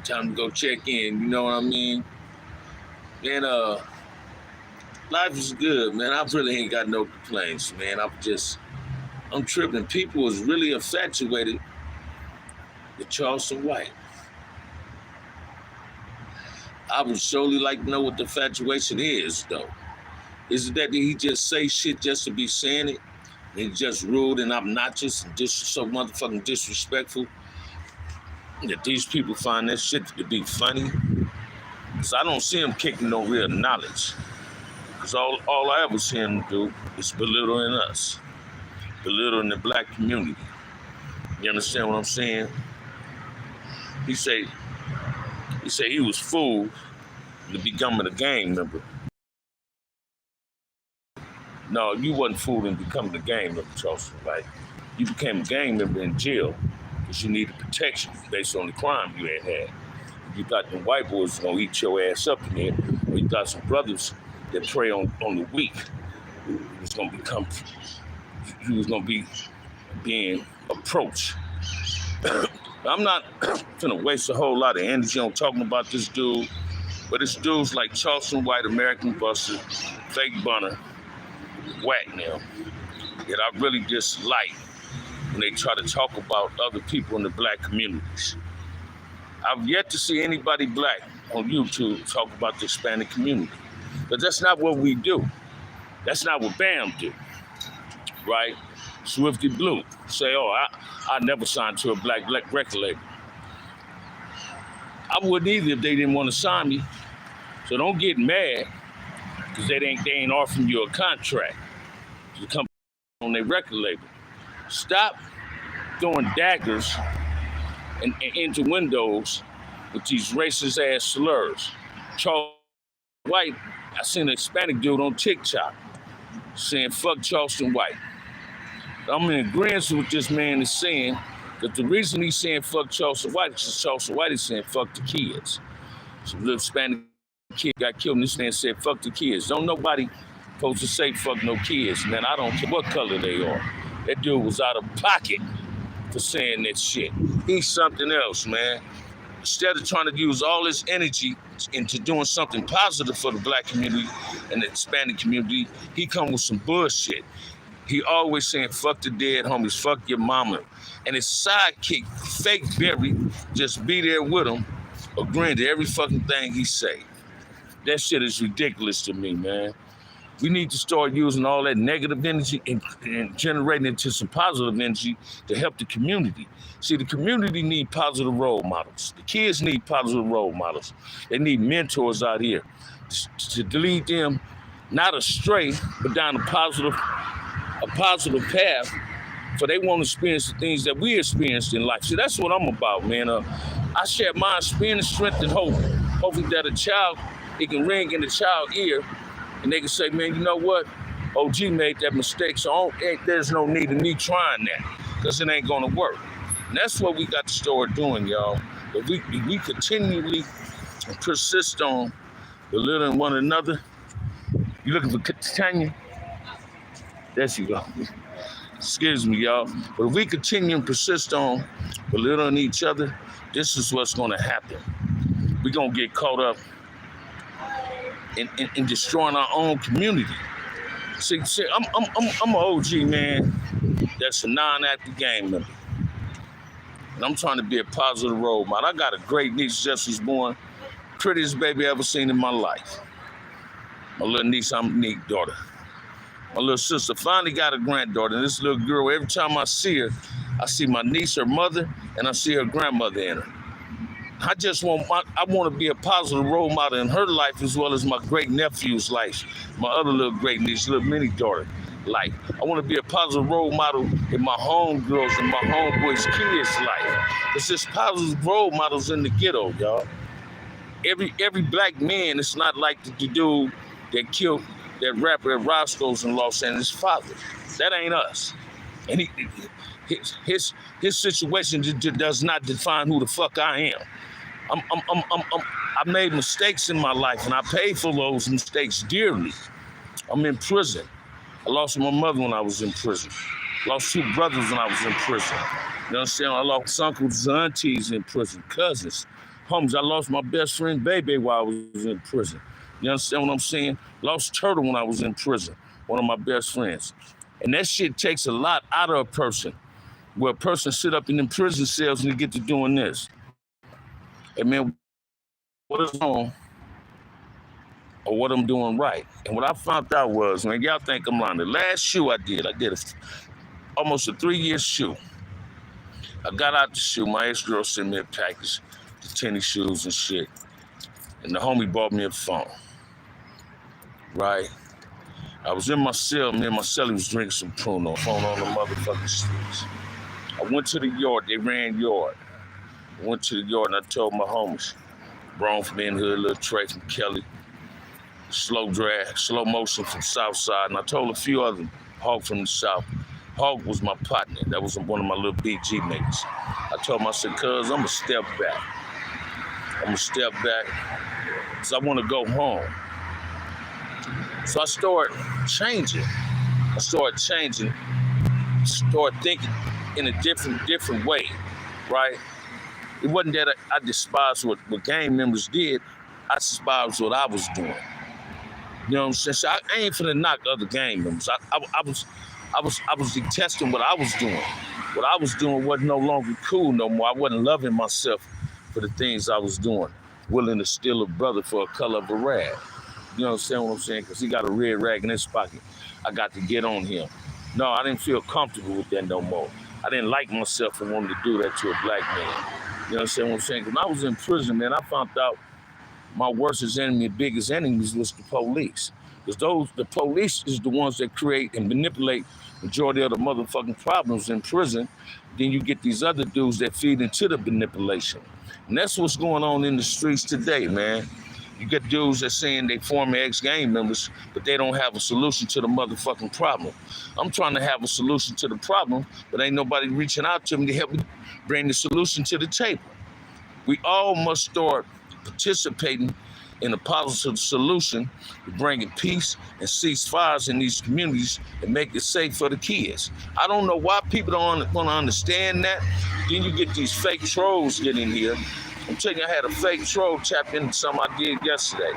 Time to go check in, you know what I mean? Man, life is good, man. I really ain't got no complaints, man. I'm tripping. People is really infatuated with Charleston White. I would surely like to know what the infatuation is, though. Is it that he just say shit just to be saying it? And he's just rude and obnoxious and so motherfucking disrespectful that these people find that shit to be funny? Because I don't see him kicking no real knowledge. Because all I ever see him do is belittling us, belittling the black community. You understand what I'm saying? He say he was fooled to becoming a gang member. No, you wasn't fooled in becoming a gang member, Charleston. Like, you became a gang member in jail because you needed protection based on the crime you had. You got the white boys gonna eat your ass up in there, or you got some brothers that prey on the weak. You was gonna be being approached. I'm not gonna waste a whole lot of energy on talking about this dude, but it's dudes like Charleston White, American Buster, Fake Bunner, Whack now, that I really dislike when they try to talk about other people in the black communities. I've yet to see anybody black on YouTube talk about the Hispanic community, but that's not what we do. That's not what BAM do, right? Swifty Blue say, oh, I never signed to a black record label. I wouldn't either if they didn't want to sign me. So don't get mad because they ain't offering you a contract to come on their record label. Stop throwing daggers and into windows with these racist ass slurs. Charles White, I seen a Hispanic dude on TikTok saying fuck Charleston White. I'm in agreement with this man is saying that the reason he's saying fuck Charleston White is because Charleston White is saying fuck the kids. Some little Hispanic kid got killed and this man said fuck the kids. Don't nobody supposed to say fuck no kids, man. I don't care what color they are. That dude was out of pocket for saying that shit. He's something else, man. Instead of trying to use all his energy into doing something positive for the black community and the Hispanic community, he come with some bullshit. He always saying, fuck the dead homies, fuck your mama. And his sidekick, Fake Berry, just be there with him, agreeing to every fucking thing he say. That shit is ridiculous to me, man. We need to start using all that negative energy and generating it into some positive energy to help the community. See, the community need positive role models. The kids need positive role models. They need mentors out here to lead them not astray, but down a positive path, for they want to experience the things that we experienced in life. See, that's what I'm about, man. I share my experience, strength, and hope. Hopefully that it can ring in the child's ear, and they can say, man, you know what? OG made that mistake, so there's no need in me trying that, because it ain't gonna work. And that's what we got to start doing, y'all. But we continually persist on belittling one another. You looking for Tanya? There she go. Excuse me, y'all. But if we continue and persist on belittling each other, this is what's gonna happen. We're gonna get caught up in destroying our own community. See, I'm an OG, man. That's a non-active gang member. And I'm trying to be a positive role model. I got a great niece, just was born. Prettiest baby I ever seen in my life. My little niece, I'm a neat daughter. My little sister finally got a granddaughter. And this little girl, every time I see her, I see my niece, her mother, and I see her grandmother in her. I want to be a positive role model in her life as well as my great nephew's life, my other little great niece, little mini daughter life. I want to be a positive role model in my homegirls and my homeboys' kids' life. It's just positive role models in the ghetto, y'all. Every black man is not like the dude that killed that rapper at Roscoe's in Los Angeles' father. That ain't us. And his situation does not define who the fuck I am. I made mistakes in my life, and I paid for those mistakes dearly. I'm in prison. I lost my mother when I was in prison. Lost 2 brothers when I was in prison. You understand? I lost uncles, aunties in prison, cousins. Homies, I lost my best friend, Baby, while I was in prison. You understand what I'm saying? Lost Turtle when I was in prison, one of my best friends. And that shit takes a lot out of a person, where a person sit up in them prison cells and they get to doing this. And man, what is wrong or what I'm doing right? And what I found out was, man, y'all think I'm lying. The last shoe I did almost a 3-year shoe. I got out the shoe. My ex-girl sent me a package, the tennis shoes and shit. And the homie bought me a phone, right? I was in my cell, me and my cellie was drinking some Pruno, phone on the motherfucking streets. I went to the yard, they ran yard. I went to the yard and I told my homies, Braun from in Hood, Lil Trey from Kelly, Slow Drag, Slow Motion from Southside, and I told a few others, Hog from the South. Hog was my partner. That was one of my little BG niggas. I told him, I said, cuz, I'm gonna step back. Because I wanna go home. So I started changing. Started thinking in a different way, right? It wasn't that I despised what gang members did. I despised what I was doing. You know what I'm saying? So I ain't finna knock other gang members. I was detesting what I was doing. What I was doing wasn't no longer cool no more. I wasn't loving myself for the things I was doing. Willing to steal a brother for a color of a rag. You understand what I'm saying? Because he got a red rag in his pocket. I got to get on him. No, I didn't feel comfortable with that no more. I didn't like myself for wanting to do that to a black man. You understand what I'm saying? Because when I was in prison, man, I found out my worst enemy, biggest enemies was the police. Because the police is the ones that create and manipulate majority of the motherfucking problems in prison. Then you get these other dudes that feed into the manipulation. And that's what's going on in the streets today, man. You get dudes that saying they former ex-gang members, but they don't have a solution to the motherfucking problem. I'm trying to have a solution to the problem, but ain't nobody reaching out to me to help me bring the solution to the table. We all must start participating in a positive solution to bringing peace and cease fires in these communities and make it safe for the kids. I don't know why people don't want to understand that. Then you get these fake trolls getting here. I'm telling you, I had a fake troll tap into something I did yesterday.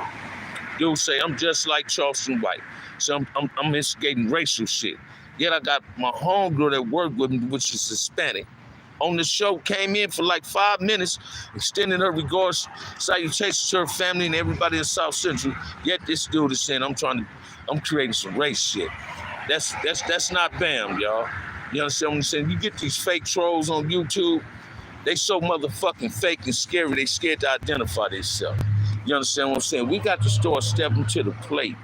Dude say, I'm just like Charleston White. So I'm instigating racial shit. Yet I got my homegirl that worked with me, which is Hispanic, on the show, came in for like 5 minutes, extending her regards, salutations to her family and everybody in South Central. Yet this dude is saying, I'm creating some race shit. That's not BAM, y'all. You understand what I'm saying? You get these fake trolls on YouTube, they so motherfucking fake and scary, they scared to identify themselves. You understand what I'm saying? We got to start stepping to the plate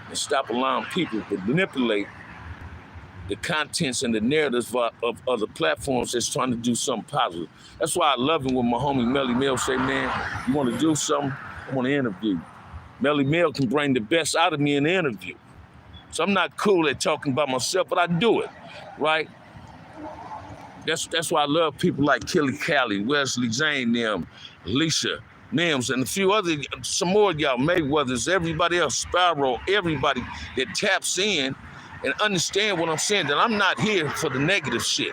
and stop allowing people to manipulate the contents and the narratives of other platforms that's trying to do something positive. That's why I love it when my homie Melly Mel say, man, you want to do something? I want to interview you. Melly Mel can bring the best out of me in the interview. So I'm not cool at talking about myself, but I do it, right? That's why I love people like Kelly Cali, Wesley Zane, them, Alicia Mims, and a few other, some more of y'all, Mayweathers, everybody else, Sparrow, everybody that taps in and understand what I'm saying, that I'm not here for the negative shit.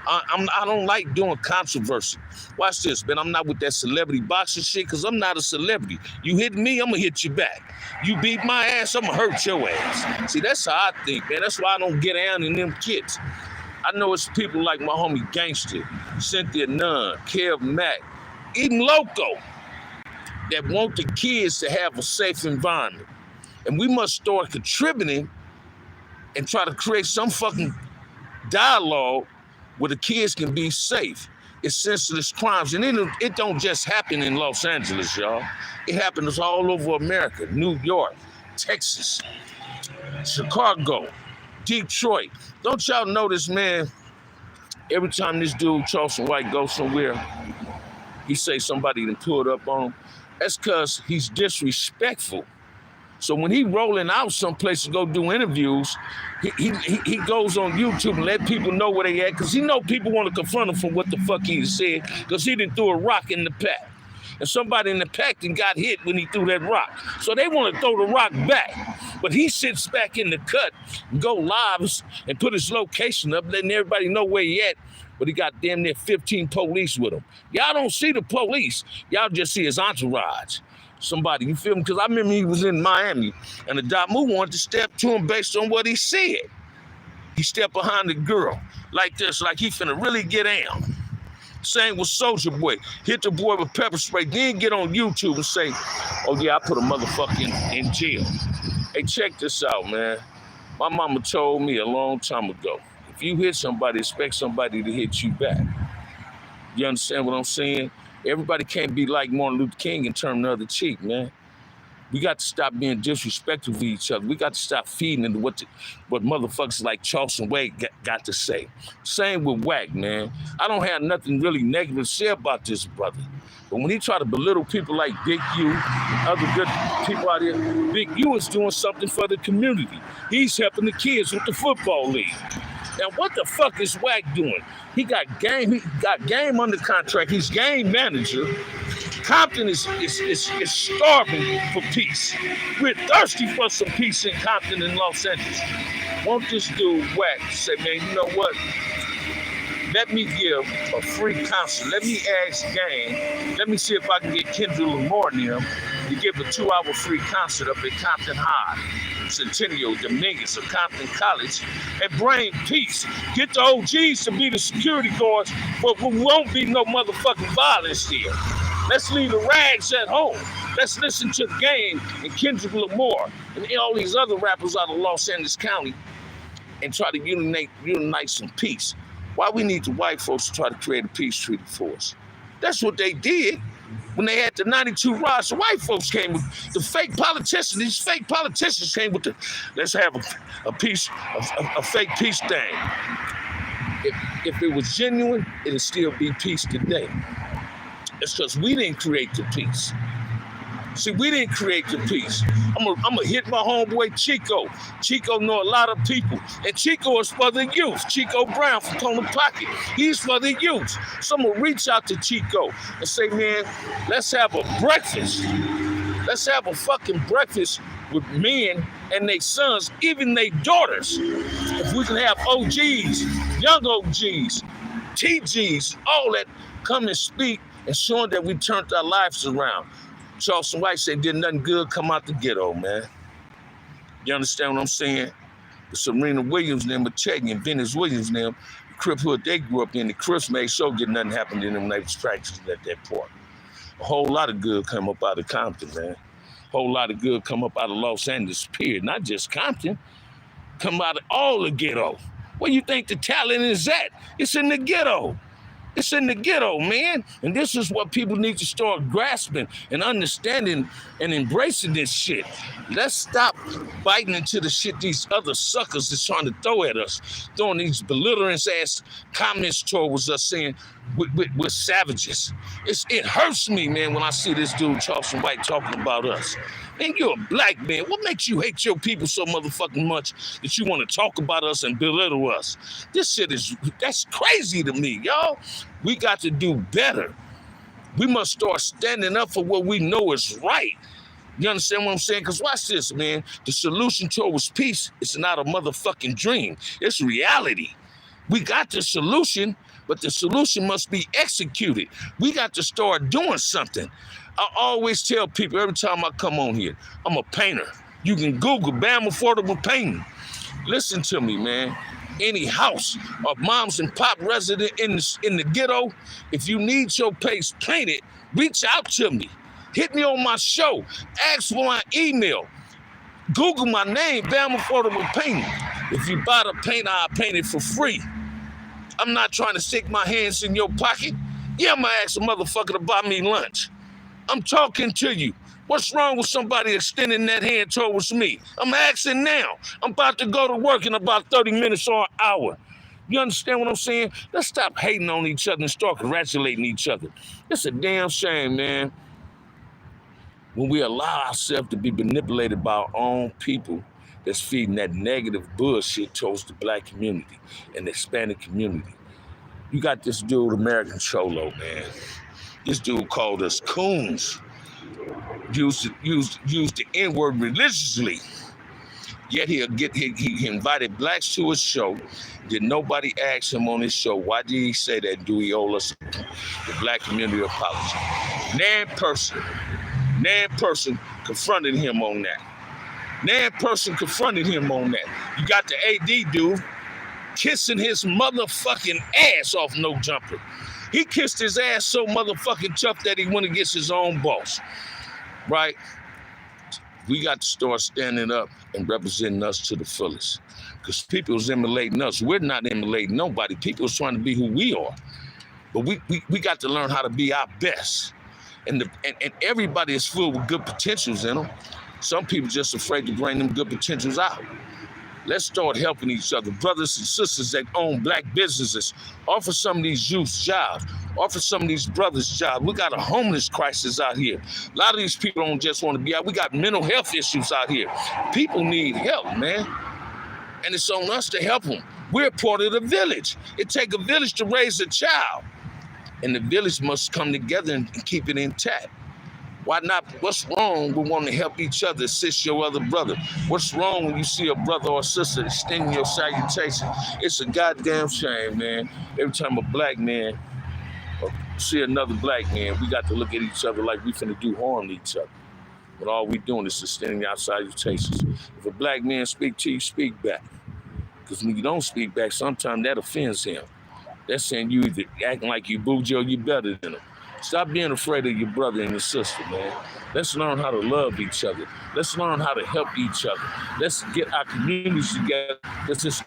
I don't like doing controversy. Watch this, man. I'm not with that celebrity boxing shit because I'm not a celebrity. You hit me, I'm going to hit you back. You beat my ass, I'm going to hurt your ass. See, that's how I think, man. That's why I don't get down in them kids. I know it's people like my homie Gangster, Cynthia Nunn, Kev Mack, even Loco, that want the kids to have a safe environment. And we must start contributing and try to create some fucking dialogue where the kids can be safe. It's senseless crimes. And it don't just happen in Los Angeles, y'all. It happens all over America, New York, Texas, Chicago, Detroit. Don't y'all notice, man, every time this dude, Charleston White, goes somewhere, he say somebody done pulled up on him. That's because he's disrespectful. So when he rolling out someplace to go do interviews, he goes on YouTube and let people know where they at, because he know people want to confront him for what the fuck he said, because he done threw a rock in the pack. And somebody in the pack done got hit when he threw that rock. So they want to throw the rock back. But he sits back in the cut and go live and put his location up, letting everybody know where he at, but he got damn near 15 police with him. Y'all don't see the police. Y'all just see his entourage. Somebody, you feel me? Because I remember he was in Miami, and the Damu wanted to step to him based on what he said. He stepped behind the girl like this, like he finna really get down. Same with Soulja Boy. Hit the boy with pepper spray, then get on YouTube and say, oh yeah, I put a motherfucker in jail. Hey, check this out, man. My mama told me a long time ago, if you hit somebody, expect somebody to hit you back. You understand what I'm saying? Everybody can't be like Martin Luther King and turn the other cheek, man. We got to stop being disrespectful to each other. We got to stop feeding into what motherfuckers like Charleston Wade got to say. Same with Wack, man. I don't have nothing really negative to say about this brother. But when he try to belittle people like Big U and other good people out here, Big U is doing something for the community. He's helping the kids with the football league. Now, what the fuck is Wack doing? He got game under contract. He's game manager. Compton is starving for peace. We're thirsty for some peace in Compton and Los Angeles. Won't this dude Wack say, man, you know what? Let me give a free concert. Let me ask Game. Let me see if I can get Kendrick Lamar and him to give a 2-hour free concert up at Compton High, Centennial Dominguez of Compton College, and bring peace. Get the OGs to be the security guards, but there won't be no motherfucking violence here. Let's leave the rags at home. Let's listen to the Game and Kendrick Lamar and all these other rappers out of Los Angeles County and try to unite some peace. Why we need the white folks to try to create a peace treaty for us? That's what they did when they had the 92 riots. The white folks came with the fake politicians. These fake politicians came with the, let's have a fake peace thing. If it was genuine, it'd still be peace today. It's because we didn't create the peace. See, we didn't create the peace. I'm gonna hit my homeboy Chico. Chico know a lot of people. And Chico is for the youth. Chico Brown from Tony Pocket. He's for the youth. So I'm gonna reach out to Chico and say, man, let's have a breakfast. Let's have a fucking breakfast with men and their sons, even their daughters. If we can have OGs, young OGs, TGs, all that come and speak and showing that we turned our lives around. Charleston White said, did nothing good come out the ghetto, man. You understand what I'm saying? The Serena Williams and them, Cheggy and Venus Williams and them, the Crip hood they grew up in, the Crips made sure get nothing happened to them when they was practicing at that park. A whole lot of good come up out of Compton, man. A whole lot of good come up out of Los Angeles, period. Not just Compton. Come out of all the ghetto. Where you think the talent is at? It's in the ghetto. It's in the ghetto, man. And this is what people need to start grasping and understanding and embracing this shit. Let's stop biting into the shit these other suckers is trying to throw at us. Throwing these belittling ass comments towards us saying we're savages. It hurts me, man, when I see this dude, Charleston White, talking about us. Man, you're a black man. What makes you hate your people so motherfucking much that you want to talk about us and belittle us? This shit that's crazy to me, y'all. We got to do better. We must start standing up for what we know is right. You understand what I'm saying? Because watch this, man. The solution towards peace is not a motherfucking dream. It's reality. We got the solution, but the solution must be executed. We got to start doing something. I always tell people every time I come on here, I'm a painter. You can Google Bam Affordable Painting. Listen to me, man. Any house or moms and pop resident in the ghetto, if you need your place painted, reach out to me. Hit me on my show. Ask for my email. Google my name, Bam Affordable Painting. If you buy the paint, I'll paint it for free. I'm not trying to stick my hands in your pocket. Yeah, I'm gonna ask a motherfucker to buy me lunch. I'm talking to you. What's wrong with somebody extending that hand towards me? I'm asking now. I'm about to go to work in about 30 minutes or an hour. You understand what I'm saying? Let's stop hating on each other and start congratulating each other. It's a damn shame, man, when we allow ourselves to be manipulated by our own people that's feeding that negative bullshit towards the black community and the Hispanic community. You got this dude, American Cholo, man. This dude called us coons. Used the N-word religiously. Yet he invited blacks to his show. Did nobody ask him on his show, why did he say that? Do he owe us, the black community, apology? Nan person confronted him on that. Nan person confronted him on that. You got the AD dude kissing his motherfucking ass off No Jumper. He kissed his ass so motherfucking tough that he went against his own boss, right? We got to start standing up and representing us to the fullest. Because people's emulating us. We're not emulating nobody. People's trying to be who we are. But we got to learn how to be our best. And everybody is filled with good potentials in them. Some people just afraid to bring them good potentials out. Let's start helping each other. Brothers and sisters that own black businesses, offer some of these youths jobs. Offer some of these brothers jobs. We got a homeless crisis out here. A lot of these people don't just want to be out. We got mental health issues out here. People need help, man. And it's on us to help them. We're part of the village. It takes a village to raise a child. And the village must come together and keep it intact. Why not? What's wrong with wanting to help each other, assist your other brother? What's wrong when you see a brother or sister extending your salutation? It's a goddamn shame, man. Every time a black man see another black man, we got to look at each other like we finna do harm to each other. But all we doing is extending our salutations. If a black man speak to you, speak back. Because when you don't speak back, sometimes that offends him. That's saying you either acting like you bougie or you better than him. Stop being afraid of your brother and your sister, man. Let's learn how to love each other. Let's learn how to help each other. Let's get our communities together. This is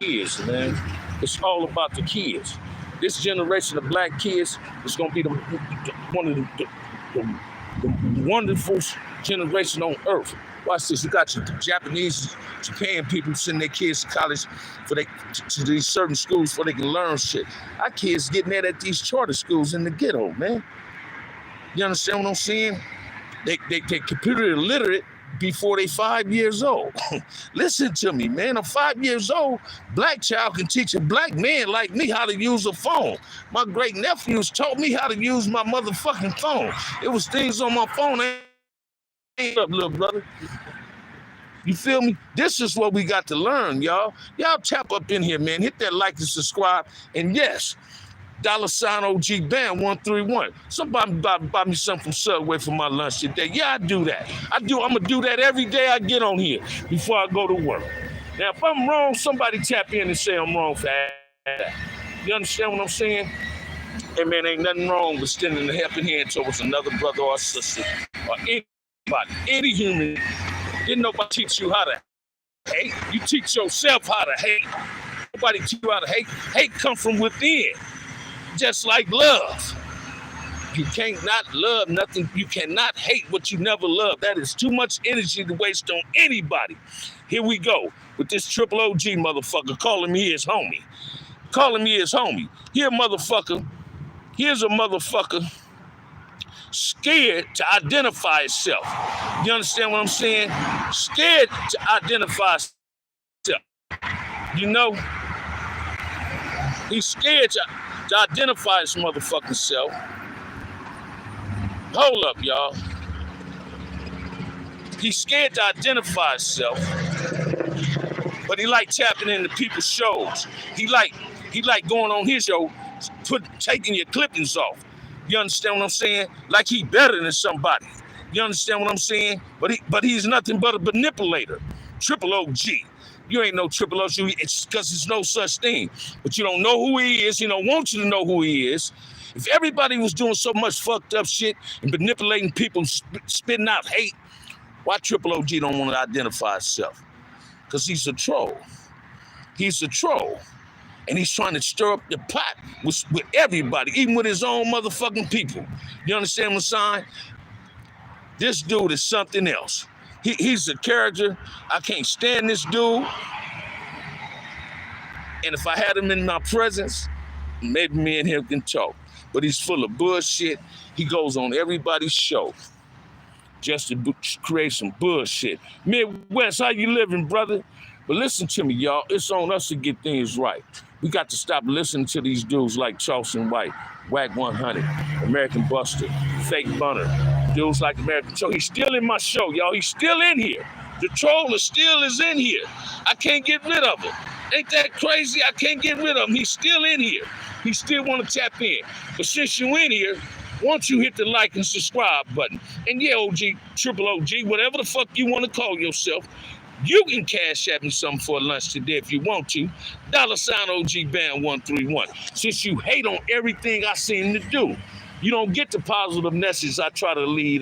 kids, man. It's all about the kids. This generation of black kids is going to be one of the wonderful generation on earth. Watch this. You got your Japanese, Japan people sending their kids to college to these certain schools so they can learn shit. Our kids getting that at these charter schools in the ghetto, man. You understand what I'm saying? They computer illiterate before they 5 years old. Listen to me, man. I'm 5 years old. Black child can teach a black man like me how to use a phone. My great nephews taught me how to use my motherfucking phone. It was things on my phone. Up, little brother. You feel me? This is what we got to learn, y'all. Y'all tap up in here, man. Hit that like and subscribe. And yes, $ OG Band 131. Somebody buy me something from Subway for my lunch today. Yeah, I do that. I'm gonna do that every day I get on here before I go to work. Now, if I'm wrong, somebody tap in and say I'm wrong for that. You understand what I'm saying? Hey, man, ain't nothing wrong with extending a helping hand towards another brother or sister or any human. Didn't nobody teach you how to hate. You teach yourself how to hate. Nobody teach you how to hate. Hate comes from within, just like love. You can't not love nothing. You cannot hate what you never loved. That is too much energy to waste on anybody. Here we go with this triple OG motherfucker calling me his homie. Calling me his homie. Here's a motherfucker scared to identify itself. You understand what I'm saying? Scared to identify itself. You know? He's scared to identify his motherfucking self. Hold up, y'all. He's scared to identify himself. But he like tapping into people's shows. He like going on his show, taking your clippings off. You understand what I'm saying? Like he better than somebody. You understand what I'm saying? But he's nothing but a manipulator. Triple OG. You ain't no triple OG. It's because there's no such thing. But you don't know who he is. He don't want you to know who he is. If everybody was doing so much fucked up shit and manipulating people, spitting out hate, why triple OG don't want to identify himself? Because he's a troll. He's a troll. And he's trying to stir up the pot with everybody, even with his own motherfucking people. You understand what I'm saying? This dude is something else. He's a character. I can't stand this dude. And if I had him in my presence, maybe me and him can talk. But he's full of bullshit. He goes on everybody's show just to create some bullshit. Midwest, how you living, brother? But listen to me, y'all. It's on us to get things right. We got to stop listening to these dudes like Charleston White, Whack 100, American Buster, Fake Bunner, dudes like American Joe. He's still in my show, y'all. He's still in here. The troll still is in here. I can't get rid of him. Ain't that crazy? I can't get rid of him. He's still in here. He still want to tap in. But since you in here, once you hit the like and subscribe button, and yeah, OG, triple OG, whatever the fuck you want to call yourself, you can cash at me something for lunch today if you want to. $ OG Band 131. Since you hate on everything I seem to do, you don't get the positive message I try to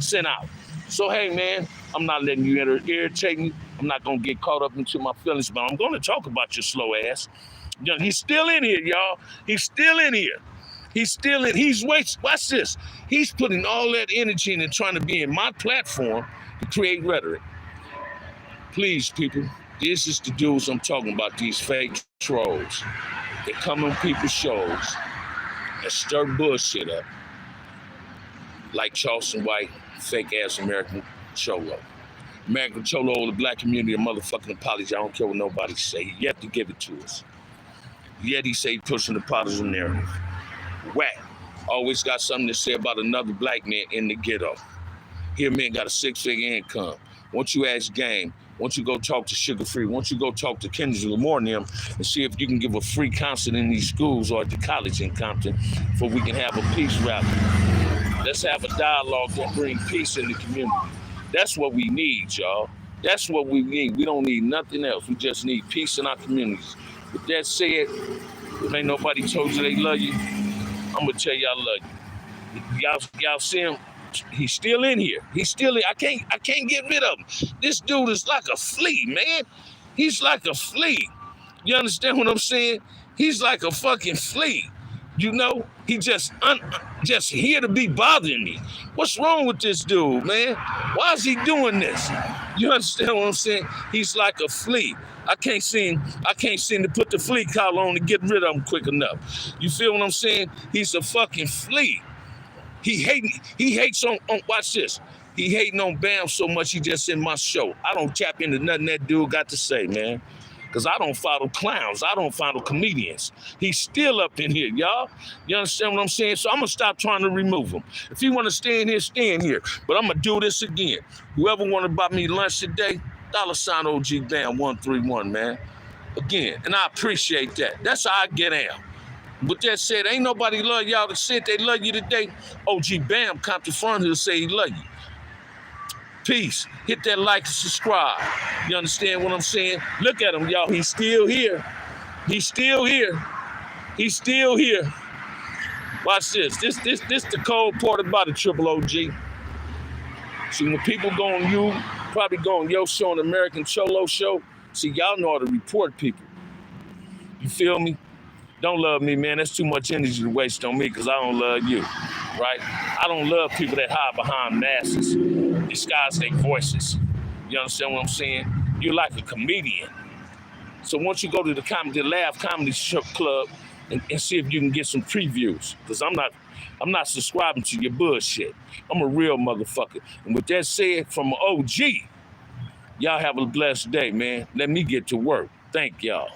send out. So hey man, I'm not letting you irritate me. I'm not gonna get caught up into my feelings, but I'm gonna talk about your slow ass. He's still in here, y'all. He's still in here. Watch this. He's putting all that energy into trying to be in my platform to create rhetoric. Please, people, this is the dudes I'm talking about, these fake trolls. They come on people's shows and stir bullshit up. Like Charleston White, fake-ass American Cholo. American Cholo owed the black community a motherfucking apology. I don't care what nobody say. He yet to give it to us. Yet he say pushing the partisan narrative. Whack. Always got something to say about another black man in the ghetto. Here men got a 6-figure income. Once you ask Game, once you go talk to Sugar Free, once you go talk to Kendrick Lamar and them and see if you can give a free concert in these schools or at the college in Compton for we can have a peace rally. Let's have a dialogue that bring peace in the community. That's what we need, y'all. That's what we need. We don't need nothing else. We just need peace in our communities. With that said, if ain't nobody told you they love you, I'm gonna tell y'all love you. Y'all see him? He's still in here. He's still in. I can't get rid of him. This dude is like a flea, man. He's like a flea. You understand what I'm saying? He's like a fucking flea. You know, he just here to be bothering me. What's wrong with this dude, man? Why is he doing this? You understand what I'm saying? He's like a flea. I can't seem to put the flea collar on to get rid of him quick enough. You feel what I'm saying? He's a fucking flea. He hates on watch this. He hating on Bam so much he just in my show. I don't tap into nothing that dude got to say, man. Because I don't follow clowns. I don't follow comedians. He's still up in here, y'all. You understand what I'm saying? So I'm going to stop trying to remove him. If you want to stay in here. But I'm going to do this again. Whoever want to buy me lunch today, $ OG Band 131, man. Again, and I appreciate that. That's how I get down. With that said, ain't nobody love y'all that said they love you today. OG Bam come to front here to say he love you. Peace. Hit that like and subscribe. You understand what I'm saying? Look at him, y'all. He's still here. He's still here. He's still here. Watch this. This the cold part about it, triple OG. See, when people go on you, probably go on your show, an American Cholo show, see, y'all know how to report people. You feel me? Don't love me, man. That's too much energy to waste on me because I don't love you, right? I don't love people that hide behind masks, disguise their voices. You understand what I'm saying? You're like a comedian. So once you go to the Laugh Comedy Club and see if you can get some previews, because I'm not subscribing to your bullshit. I'm a real motherfucker. And with that said, from an OG, y'all have a blessed day, man. Let me get to work. Thank y'all.